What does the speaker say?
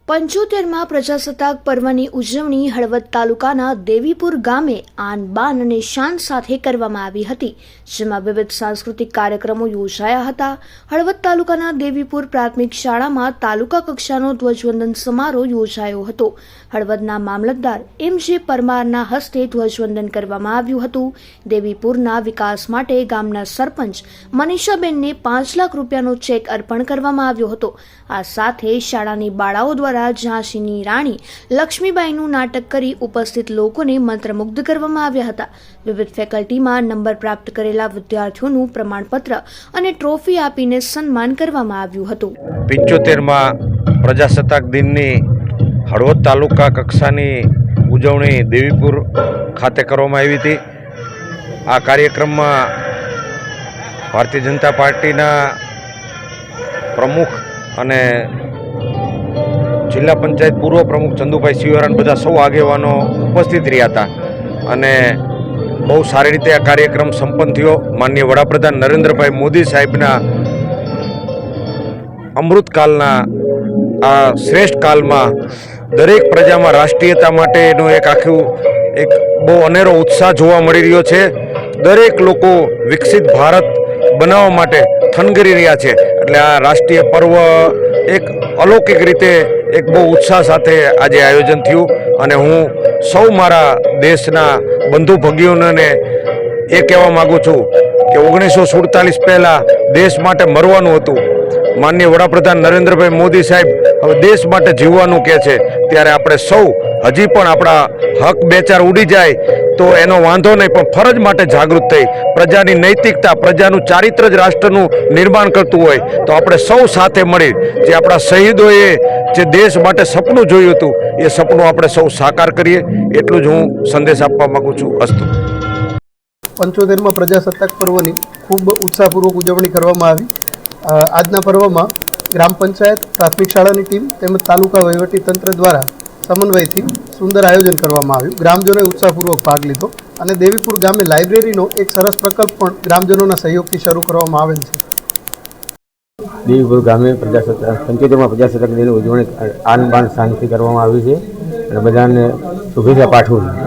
પંચોતેરમાં પ્રજાસત્તાક પર્વની ઉજવણી હળવદ તાલુકાના દેવીપુર ગામે આન બાન અને શાન સાથે કરવામાં આવી હતી, જેમાં વિવિધ સાંસ્કૃતિક કાર્યક્રમો યોજાયા હતા. હળવદ તાલુકાના દેવીપુર પ્રાથમિક શાળામાં તાલુકા કક્ષાનો ધ્વજવંદન સમારોહ યોજાયો હતો. હળવદના મામલતદાર એમ.જે. પરમારના હસ્તે ધ્વજવંદન કરવામાં આવ્યું હતું. દેવીપુરના વિકાસ માટે ગામના સરપંચ મનીષાબેનને 5 લાખ રૂપિયાનો ચેક અર્પણ કરવામાં આવ્યો હતો. આ સાથે શાળાની બાળાઓ દ્વારા ઝાંસીની રાણી લક્ષ્મીબાઈનું નાટક કરી ઉપસ્થિત લોકોને મંત્રમુગ્ધ કરવામાં આવ્યા હતા. વિવિધ ફેકલ્ટીમાં નંબર પ્રાપ્ત કરેલા વિદ્યાર્થીઓનું પ્રમાણપત્ર અને ટ્રોફી આપીને સન્માન કરવામાં આવ્યું હતું. 75માં પ્રજાસત્તાક દિનની હળવદ તાલુકા કક્ષાની ઉજવણી દેવીપુર ખાતે કરવામાં આવી હતી. આ કાર્યક્રમમાં ભારતીય જનતા પાર્ટીના પ્રમુખ અને જિલ્લા પંચાયત પૂર્વ પ્રમુખ ચંદુભાઈ શિવરાન બધા સૌ આગેવાનો ઉપસ્થિત રહ્યા હતા અને બહુ સારી રીતે આ કાર્યક્રમ સંપન્ન થયો. માનનીય વડાપ્રધાન નરેન્દ્રભાઈ મોદી સાહેબના અમૃતકાલના આ શ્રેષ્ઠ કાલમાં દરેક પ્રજામાં રાષ્ટ્રીયતા માટેનો એક બહુ અનેરો ઉત્સાહ જોવા મળી રહ્યો છે. દરેક લોકો વિકસિત ભારત બનાવવા માટે થનગરી રહ્યા છે. એટલે આ રાષ્ટ્રીય પર્વ એક અલૌકિક રીતે એક બહુ ઉત્સાહ સાથે આજે આયોજન થયું અને હું સૌ મારા દેશના બંધુ ભગીઓને એ કહેવા માગું છું કે 1947 પહેલાં દેશ માટે મરવાનું હતું. માનનીય વડાપ્રધાન નરેન્દ્રભાઈ મોદી સાહેબ હવે દેશ માટે જીવવાનું કહે છે, ત્યારે આપણે સૌ હજી પણ આપણા હક બે ચાર ઉડી જાય તો એનો વાંધો નહીં, પણ ફરજ માટે જાગૃત થઈ પ્રજાની નૈતિકતા, પ્રજાનું ચારિત્ર જ રાષ્ટ્રનું નિર્માણ કરતું હોય તો આપણે સૌ સાથે મળી જે આપણા શહીદોએ જે દેશ માટે સપનું જોયું હતું એ સપનું આપણે સૌ સાકાર કરીએ, એટલું જ હું સંદેશ આપવા માગું છું. અસ્તુ. 75માં પ્રજાસત્તાક પર્વની ખૂબ ઉત્સાહપૂર્વક ઉજવણી કરવામાં આવી. આજના પર્વમાં ગ્રામ પંચાયત, પ્રાથમિક શાળાની ટીમ તેમજ તાલુકા વહીવટીતંત્ર દ્વારા સમન્વયથી સુંદર આયોજન કરવામાં આવ્યું. ગ્રામજનોએ ઉત્સાહપૂર્વક ભાગ લીધો અને દેવીપુર ગામે લાઇબ્રેરીનો એક સરસ પ્રકલ્પ પણ ગ્રામજનોના સહયોગથી શરૂ કરવામાં આવેલ છે. દેવીપુર ગામે 75માં પ્રજાસત્તાક દિનની ઉજવણી આન બાન શાનથી કરવામાં આવી છે અને બધાને શુભેચ્છા પાઠવું છું.